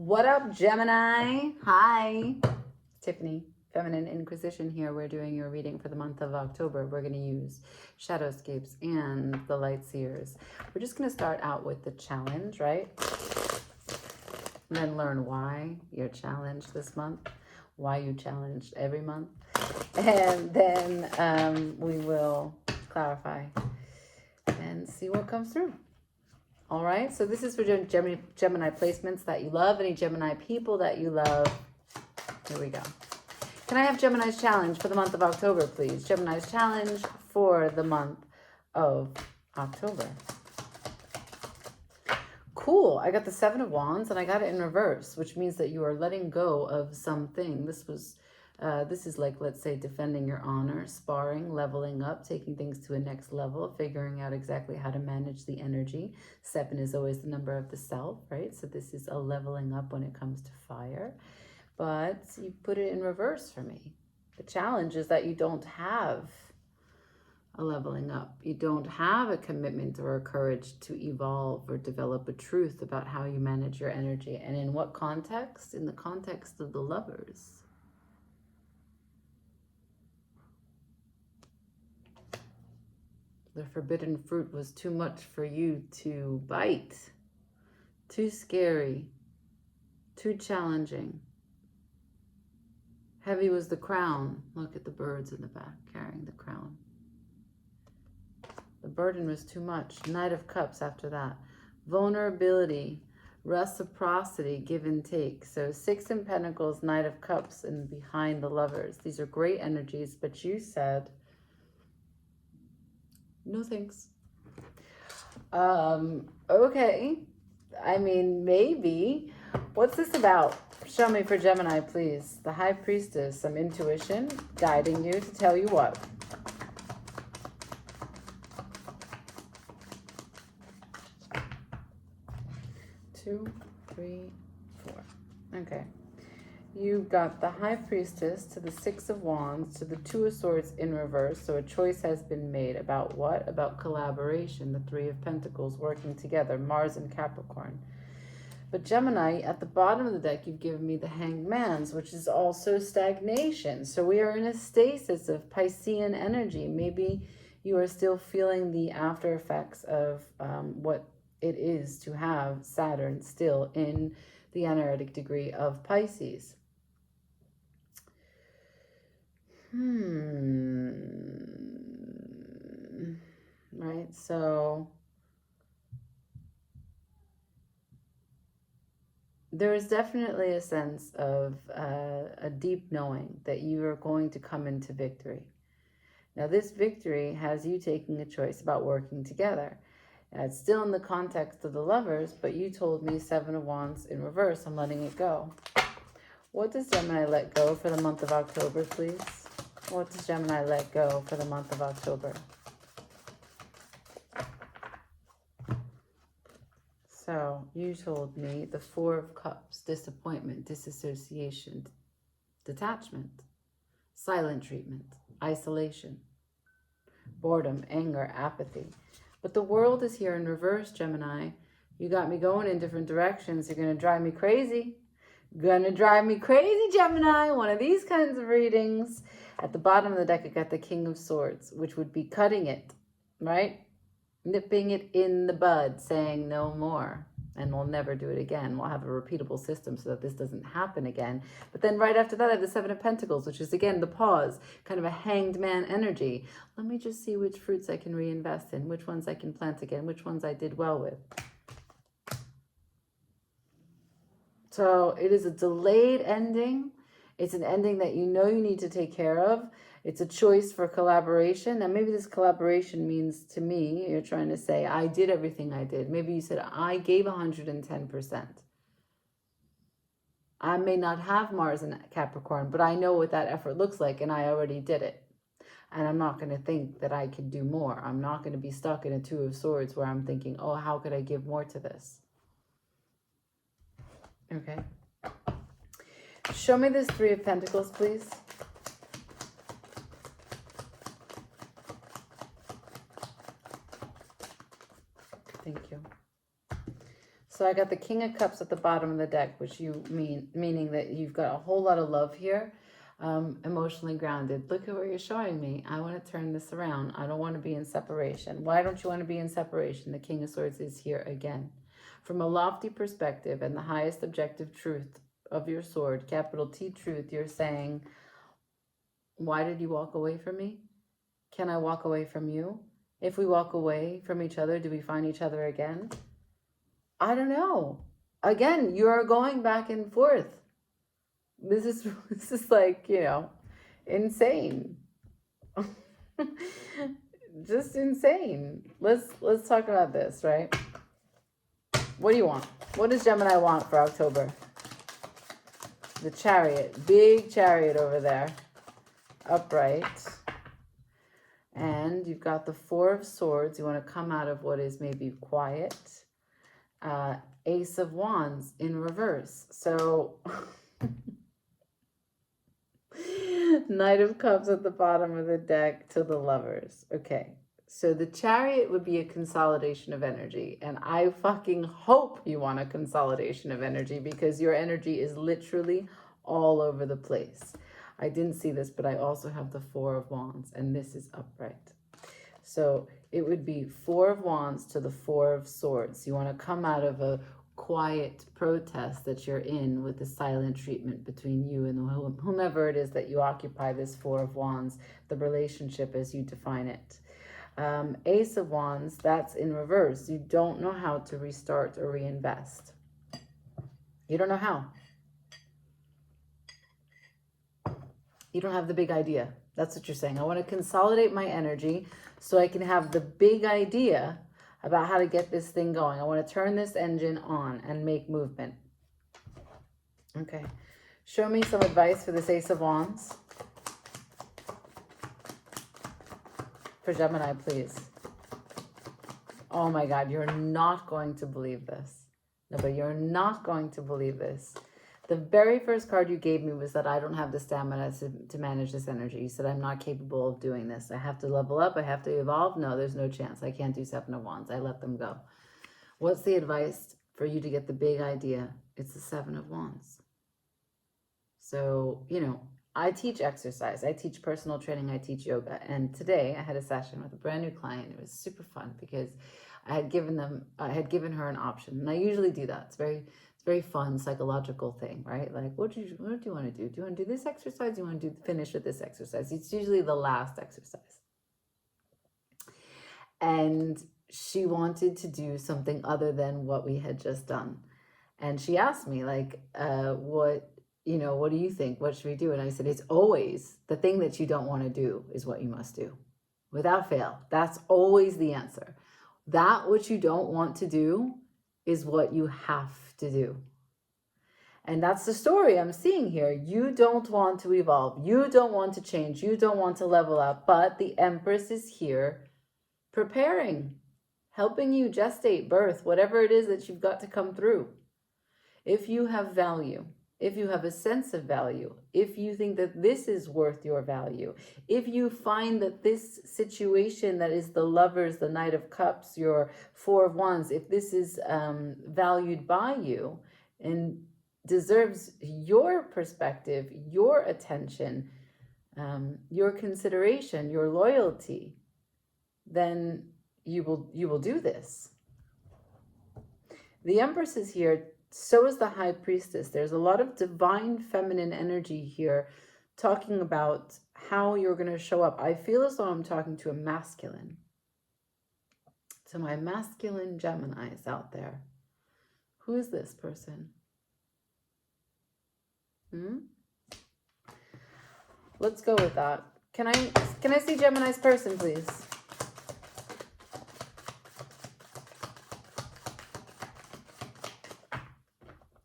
What up, Gemini? Hi. Tiffany, Feminine Inquisition here. We're doing your reading for the month of October. We're going to use Shadowscapes and the Light Seers. We're just going to start out with the challenge, right? And then learn why you're challenged this month, why you challenged every month. And then we will clarify and see what comes through. All right, so this is for Gemini placements that you love, any Gemini people that you love. Here we go. Can I have Gemini's challenge for the month of October, please? Gemini's challenge for the month of October. Cool. I got the Seven of Wands and I got it in reverse, which means that you are letting go of something. This is like, let's say, defending your honor, sparring, leveling up, taking things to a next level, figuring out exactly how to manage the energy. 7 is always the number of the self, right? So this is a leveling up when it comes to fire. But you put it in reverse for me. The challenge is that you don't have a leveling up. You don't have a commitment or a courage to evolve or develop a truth about how you manage your energy. And in what context? In the context of the Lovers. The forbidden fruit was too much for you to bite. Too scary. Too challenging. Heavy was the crown. Look at the birds in the back carrying the crown. The burden was too much. Knight of Cups after that. Vulnerability. Reciprocity, give and take. So 6 in Pentacles, Knight of Cups, and behind the Lovers. These are great energies, but you said, no thanks. Okay. I mean, maybe. What's this about? Show me for Gemini, please. The High Priestess, some intuition guiding you to tell you what. Two, three, 4. Okay. You got the High Priestess to the 6 of Wands to the 2 of Swords in reverse. So a choice has been made about what? About collaboration. The 3 of Pentacles working together. Mars and Capricorn. But Gemini, at the bottom of the deck, you've given me the Hanged Man's, which is also stagnation. So we are in a stasis of Piscean energy. Maybe you are still feeling the after effects of what it is to have Saturn still in the energetic degree of Pisces. Right, so there is definitely a sense of a deep knowing that you are going to come into victory. Now, this victory has you taking a choice about working together. It's still in the context of the Lovers, but you told me 7 of Wands in reverse. I'm letting it go. What does Gemini let go for the month of October, please? What does Gemini let go for the month of October? So you told me the 4 of Cups, disappointment, disassociation, detachment, silent treatment, isolation, boredom, anger, apathy. But the world is here in reverse, Gemini. You got me going in different directions. You're going to drive me crazy. Gonna drive me crazy, Gemini. One of these kinds of readings. At the bottom of the deck, I got the King of Swords, which would be cutting it, right? Nipping it in the bud, saying no more. And we'll never do it again. We'll have a repeatable system so that this doesn't happen again. But then right after that, I have the 7 of Pentacles, which is, again, the pause, kind of a hanged man energy. Let me just see which fruits I can reinvest in, which ones I can plant again, which ones I did well with. So it is a delayed ending. It's an ending that you know you need to take care of. It's a choice for collaboration. Now, maybe this collaboration means to me, you're trying to say, I did everything I did. Maybe you said, I gave 110%. I may not have Mars in Capricorn, but I know what that effort looks like, and I already did it. And I'm not going to think that I could do more. I'm not going to be stuck in a 2 of Swords where I'm thinking, oh, how could I give more to this? Okay. Show me this 3 of Pentacles, please. Thank you. So I got the King of Cups at the bottom of the deck, which meaning that you've got a whole lot of love here, emotionally grounded. Look at what you're showing me. I want to turn this around. I don't want to be in separation. Why don't you want to be in separation? The King of Swords is here again. From a lofty perspective and the highest objective truth of your sword, capital T truth, you're saying, why did you walk away from me? Can I walk away from you? If we walk away from each other, do we find each other again? I don't know. Again, you are going back and forth. This is like, insane. Just insane. Let's talk about this, right? What do you want? What does Gemini want for October? The Chariot. Big Chariot over there. Upright. And you've got the Four of Swords. You want to come out of what is maybe quiet. Ace of Wands in reverse. So Knight of Cups at the bottom of the deck to the Lovers. Okay. So the Chariot would be a consolidation of energy. And I fucking hope you want a consolidation of energy, because your energy is literally all over the place. I didn't see this, but I also have the Four of Wands, and this is upright. So it would be Four of Wands to the Four of Swords. You want to come out of a quiet protest that you're in with the silent treatment between you and whomever it is that you occupy this Four of Wands, the relationship as you define it. Ace of Wands, that's in reverse. You don't know how to restart or reinvest. You don't know how. You don't have the big idea. That's what you're saying. I want to consolidate my energy so I can have the big idea about how to get this thing going. I want to turn this engine on and make movement. Okay. Show me some advice for this Ace of Wands. For Gemini, please. Oh my God, you're not going to believe this. No, but you're not going to believe this. The very first card you gave me was that I don't have the stamina to manage this energy. You said I'm not capable of doing this. I have to level up. I have to evolve. No, there's no chance. I can't do Seven of Wands. I let them go. What's the advice for you to get the big idea? It's the Seven of Wands. So, I teach exercise. I teach personal training. I teach yoga. And today I had a session with a brand new client. It was super fun because I had given her an option. And I usually do that. It's very fun psychological thing, right? Like, what do you want to do? Do you want to do this exercise? Do you want to finish with this exercise? It's usually the last exercise. And she wanted to do something other than what we had just done. And she asked me, like, what do you think? What should we do? And I said, it's always the thing that you don't want to do is what you must do. Without fail. That's always the answer. That which you don't want to do is what you have to do. And that's the story I'm seeing here. You don't want to evolve. You don't want to change. You don't want to level up. But the Empress is here preparing, helping you gestate, birth, whatever it is that you've got to come through. If you have value, if you have a sense of value, if you think that this is worth your value, if you find that this situation that is the Lovers, the Knight of Cups, your Four of Wands, if this is valued by you and deserves your perspective, your attention, your consideration, your loyalty, then you will do this. The Empress is here. So is the High Priestess. There's a lot of divine feminine energy here talking about how you're going to show up. I feel as though I'm talking to a masculine. To my masculine Geminis out there. Who is this person? Let's go with that. Can I see Gemini's person, please?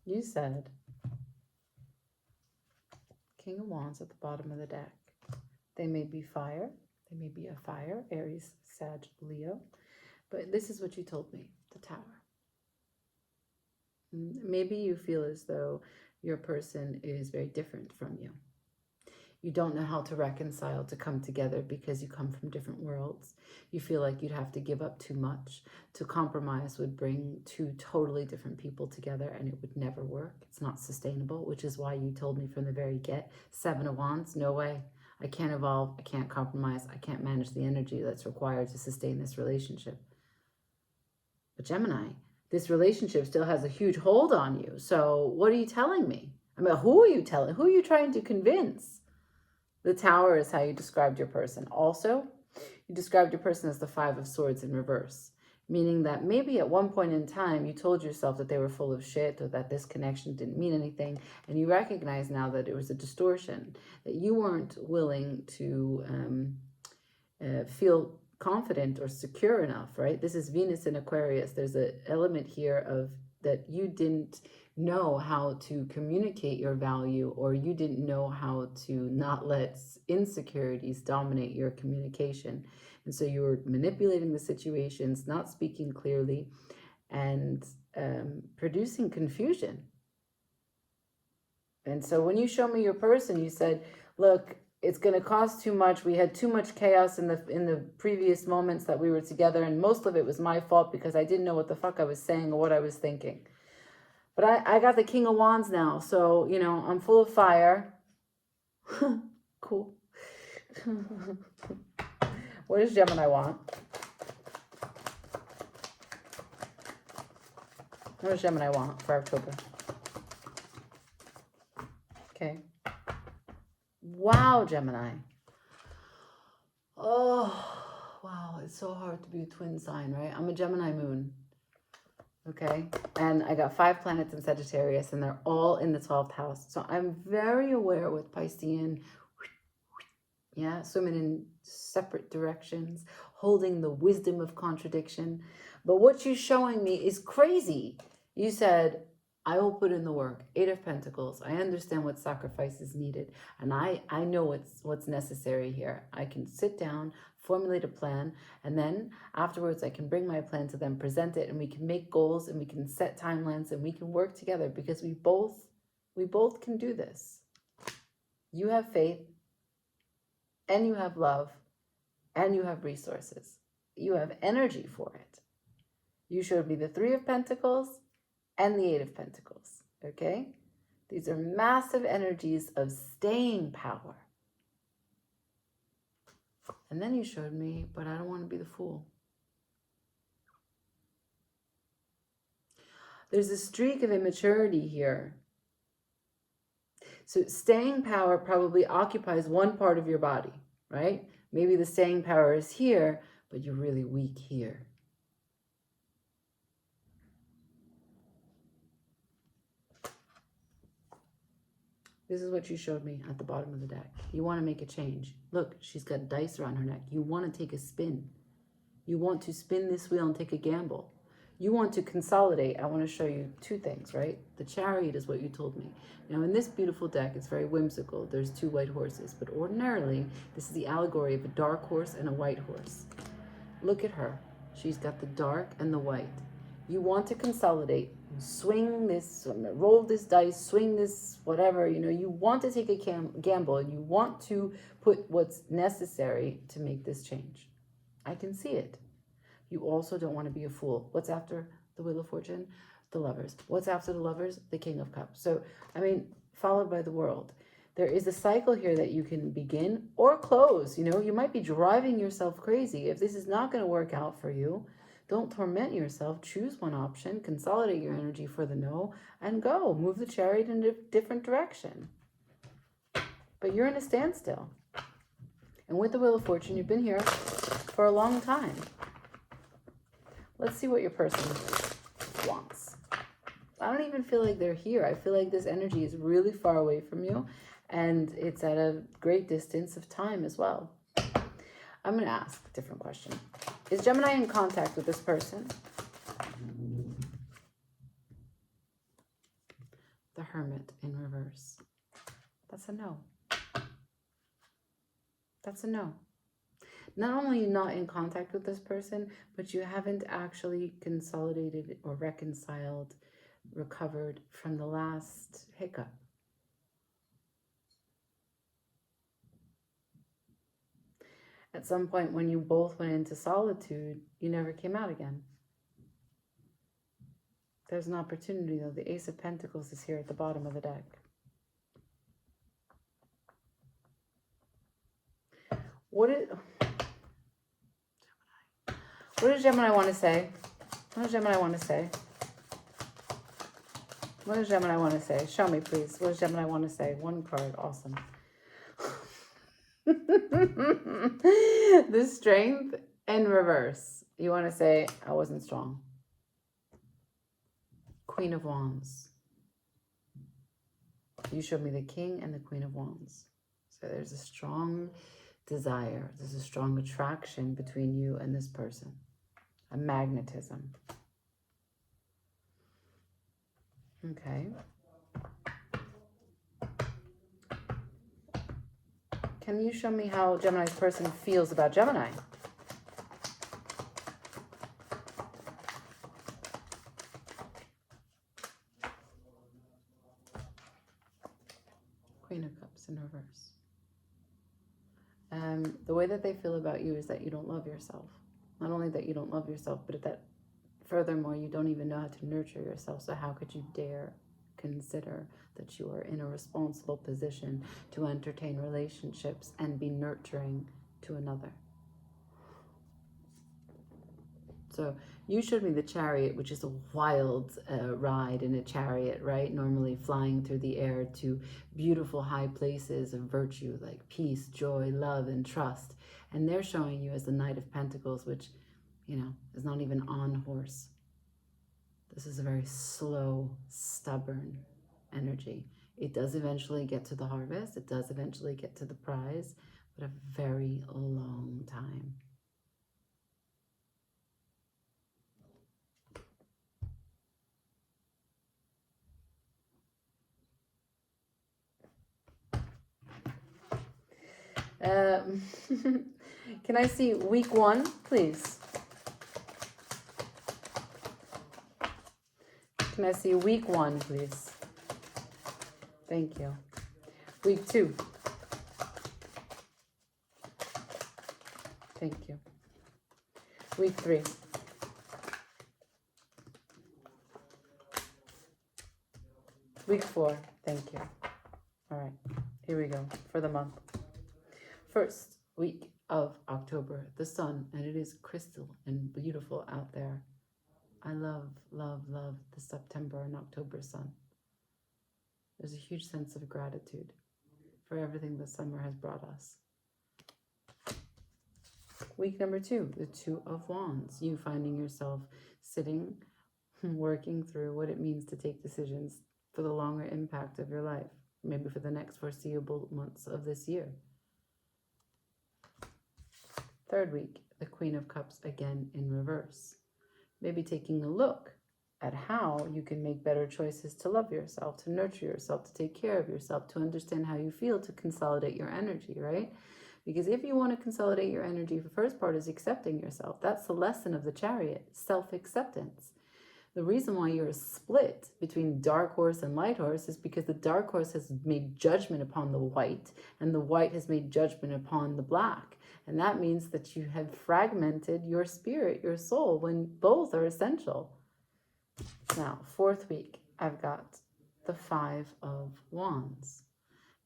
You said King of Wands at the bottom of the deck. They may be fire. They may be a fire, Aries, Sag, Leo. But this is what you told me, the Tower. Maybe you feel as though your person is very different from you. You don't know how to reconcile, to come together because you come from different worlds. You feel like you'd have to give up too much. To compromise would bring two totally different people together and it would never work. It's not sustainable, which is why you told me from the very get, 7 of Wands, no way. I can't evolve, I can't compromise, I can't manage the energy that's required to sustain this relationship. But Gemini, this relationship still has a huge hold on you. So what are you telling me? I mean, who are you telling? Who are you trying to convince? The Tower is how you described your person. Also, you described your person as the 5 of Swords in reverse, meaning that maybe at one point in time you told yourself that they were full of shit or that this connection didn't mean anything, and you recognize now that it was a distortion, that you weren't willing to feel confident or secure enough, right? This is Venus in Aquarius. There's an element here of that you didn't know how to communicate your value, or you didn't know how to not let insecurities dominate your communication. And so you were manipulating the situations, not speaking clearly, and producing confusion. And so when you show me your person, you said, look, it's going to cost too much. We had too much chaos in the previous moments that we were together, and most of it was my fault because I didn't know what the fuck I was saying or what I was thinking. But I got the King of Wands now, so, you know, I'm full of fire. Cool. What does Gemini want? What does Gemini want for October? Okay. Wow, Gemini. Oh, wow. It's so hard to be a twin sign, right? I'm a Gemini moon. Okay. And I got 5 planets in Sagittarius, and they're all in the 12th house. So I'm very aware with Piscean, yeah, swimming in separate directions, holding the wisdom of contradiction. But what you're showing me is crazy. You said, I will put in the work. 8 of Pentacles. I understand what sacrifice is needed. And I know what's necessary here. I can sit down, formulate a plan, and then afterwards I can bring my plan to them, present it, and we can make goals, and we can set timelines, and we can work together because we both can do this. You have faith, and you have love, and you have resources. You have energy for it. You showed me the 3 of Pentacles and the 8 of Pentacles, okay? These are massive energies of staying power. And then you showed me, but I don't want to be the fool. There's a streak of immaturity here. So staying power probably occupies one part of your body, right? Maybe the staying power is here, but you're really weak here. This is what you showed me at the bottom of the deck. You want to make a change. Look, she's got dice around her neck. You want to take a spin. You want to spin this wheel and take a gamble. You want to consolidate. I want to show you 2 things, right? The Chariot is what you told me. Now, in this beautiful deck, it's very whimsical. There's 2 white horses, but ordinarily, this is the allegory of a dark horse and a white horse. Look at her. She's got the dark and the white. You want to consolidate, swing this, roll this dice, swing this, whatever, you know, you want to take a gamble, and you want to put what's necessary to make this change. I can see it. You also don't want to be a fool. What's after the Wheel of Fortune? The Lovers. What's after the Lovers? The King of Cups. So, I mean, followed by the World. There is a cycle here that you can begin or close. You know, you might be driving yourself crazy. If this is not going to work out for you, don't torment yourself. Choose one option, consolidate your energy for the no, and go. Move the Chariot in a different direction. But you're in a standstill. And with the Wheel of Fortune, you've been here for a long time. Let's see what your person wants. I don't even feel like they're here. I feel like this energy is really far away from you, and it's at a great distance of time as well. I'm going to ask a different question. Is Gemini in contact with this person? The Hermit in reverse. That's a no. That's a no. Not only are you not in contact with this person, but you haven't actually consolidated or reconciled, recovered from the last hiccup. At some point when you both went into solitude, you never came out again. There's an opportunity though. The Ace of Pentacles is here at the bottom of the deck. What does Gemini want to say? What does Gemini want to say? What does Gemini want to say? Show me, please. What does Gemini want to say? One card. Awesome. The Strength in reverse. You want to say, I wasn't strong. Queen of Wands. You showed me the King and the Queen of Wands. So there's a strong desire. There's a strong attraction between you and this person. A magnetism. Okay. Can you show me how Gemini's person feels about Gemini? Queen of Cups in reverse. The way that they feel about you is that you don't love yourself. Not only that you don't love yourself, but that furthermore, you don't even know how to nurture yourself. So how could you dare consider that you are in a responsible position to entertain relationships and be nurturing to another? So you showed me the Chariot, which is a wild ride in a chariot, right? Normally flying through the air to beautiful high places of virtue like peace, joy, love, and trust. And they're showing you as the Knight of Pentacles, which, you know, is not even on horse. This is a very slow, stubborn energy. It does eventually get to the harvest. It does eventually get to the prize, but a very long time. Can I see week 1, please? Can I see week 1, please? Thank you. Week 2. Thank you. Week 3. Week 4. Thank you. All right. Here we go for the month. First week of October, the sun, and it is crystal and beautiful out there. I love, love, love the September and October sun. There's a huge sense of gratitude for everything the summer has brought us. Week number 2, the Two of Wands. You finding yourself sitting, working through what it means to take decisions for the longer impact of your life, maybe for the next foreseeable months of this year. Third week, the Queen of Cups again in reverse. Maybe taking a look at how you can make better choices to love yourself, to nurture yourself, to take care of yourself, to understand how you feel, to consolidate your energy, right? Because if you want to consolidate your energy, the first part is accepting yourself. That's the lesson of the Chariot, self-acceptance. The reason why you're split between dark horse and light horse is because the dark horse has made judgment upon the white, and the white has made judgment upon the black. And that means that you have fragmented your spirit, your soul, when both are essential. Now, fourth week, I've got the Five of Wands.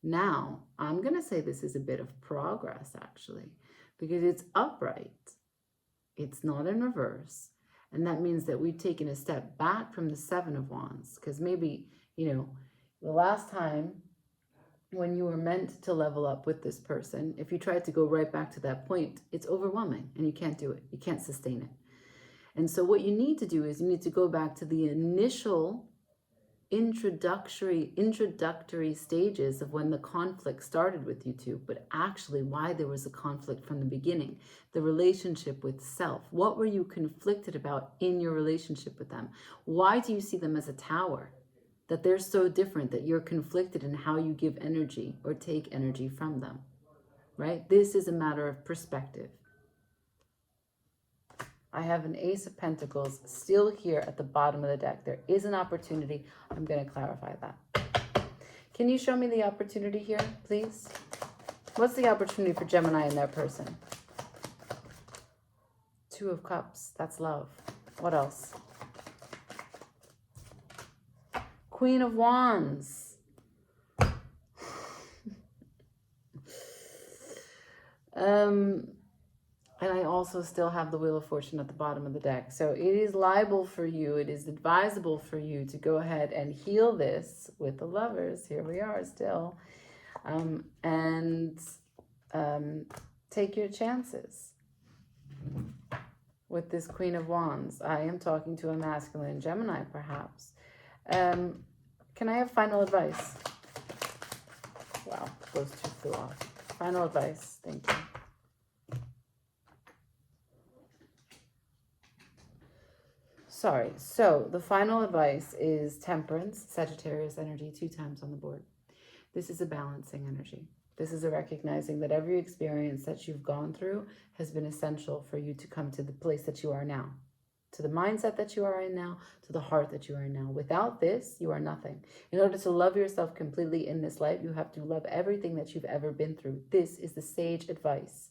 Now, I'm going to say this is a bit of progress, actually, because it's upright. It's not in reverse. And that means that we've taken a step back from the Seven of Wands. Because maybe, you know, the last time when you were meant to level up with this person, if you tried to go right back to that point, it's overwhelming and you can't do it. You can't sustain it. And so what you need to do is you need to go back to the initial introductory stages of when the conflict started with you two, but actually why there was a conflict from the beginning. The relationship with self. What were you conflicted about in your relationship with them? Why do you see them as a tower? That they're so different that you're conflicted in how you give energy or take energy from them, right? This is a matter of perspective. I have an Ace of Pentacles still here at the bottom of the deck. There is an opportunity. I'm going to clarify that. Can you show me the opportunity here, please? What's the opportunity for Gemini and their person? Two of Cups, that's love. What else? Queen of Wands. And I also still have the Wheel of Fortune at the bottom of the deck. So it is liable for you, it is advisable for you to go ahead and heal this with the Lovers. Here we are still. Take your chances with this Queen of Wands. I am talking to a masculine Gemini, perhaps. Can I have final advice? Wow, those two flew off. Final advice, thank you. Sorry, so the final advice is Temperance, Sagittarius energy, 2 times on the board. This is a balancing energy. This is a recognizing that every experience that you've gone through has been essential for you to come to the place that you are now, to the mindset that you are in now, to the heart that you are in now. Without this, you are nothing. In order to love yourself completely in this life, you have to love everything that you've ever been through. This is the sage advice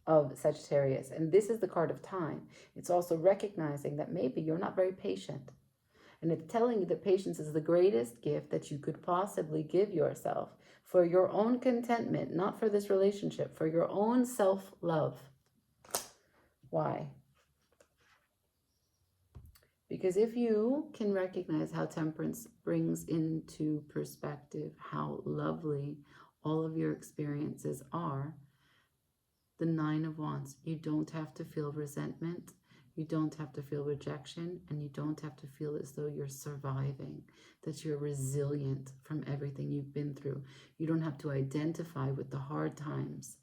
of Sagittarius. And this is the card of time. It's also recognizing that maybe you're not very patient. And it's telling you that patience is the greatest gift that you could possibly give yourself for your own contentment, not for this relationship, for your own self-love. Why? Because if you can recognize how Temperance brings into perspective how lovely all of your experiences are, the 9 of Wands, you don't have to feel resentment. You don't have to feel rejection, and you don't have to feel as though you're surviving, that you're resilient from everything you've been through. You don't have to identify with the hard times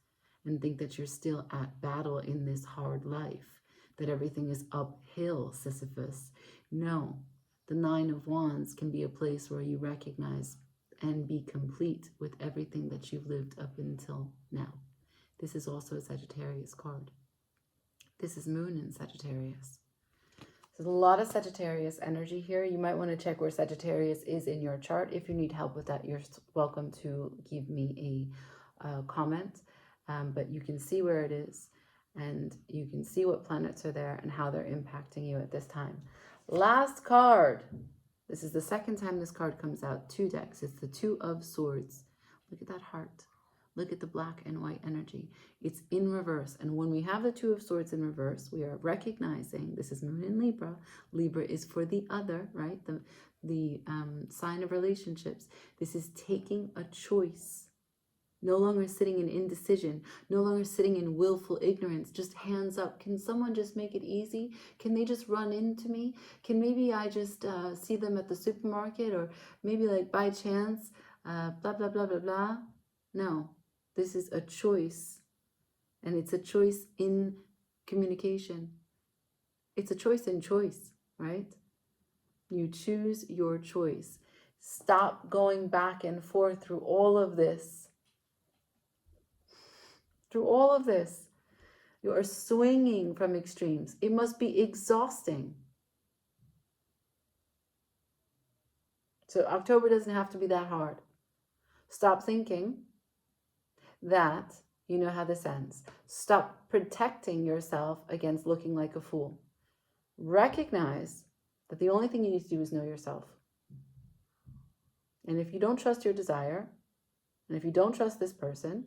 and think that you're still at battle in this hard life, that everything is uphill, Sisyphus. No, the 9 of Wands can be a place where you recognize and be complete with everything that you've lived up until now. This is also a Sagittarius card. This is Moon in Sagittarius. There's a lot of Sagittarius energy here. You might want to check where Sagittarius is in your chart. If you need help with that, you're welcome to give me a comment. But you can see where it is, and you can see what planets are there and how they're impacting you at this time. Last card. This is the second time this card comes out. 2 decks. It's the 2 of Swords. Look at that heart. Look at the black and white energy. It's in reverse. And when we have the 2 of Swords in reverse, we are recognizing, this is Moon in Libra. Libra is for the other, right? The sign of relationships. This is taking a choice. No longer sitting in indecision. No longer sitting in willful ignorance. Just hands up. Can someone just make it easy? Can they just run into me? Can maybe I just see them at the supermarket, or maybe like by chance, blah, blah, blah, blah, blah. No. This is a choice, and it's a choice in communication. It's a choice in choice, right? You choose your choice. Stop going back and forth through all of this. Through all of this, you are swinging from extremes. It must be exhausting. So October doesn't have to be that hard. Stop thinking that you know how this ends. Stop protecting yourself against looking like a fool. Recognize that the only thing you need to do is know yourself. And if you don't trust your desire, and if you don't trust this person,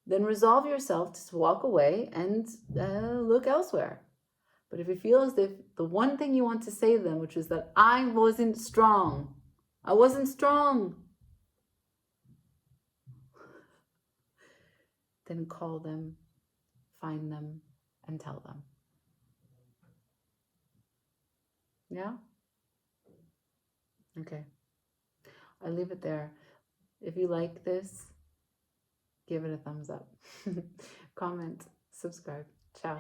then resolve yourself to walk away and look elsewhere. But if you feel as if the one thing you want to say to them, which is that I wasn't strong, then call them, find them, and tell them. Yeah? Okay. I leave it there. If you like this, give it a thumbs up. Comment, subscribe. Ciao.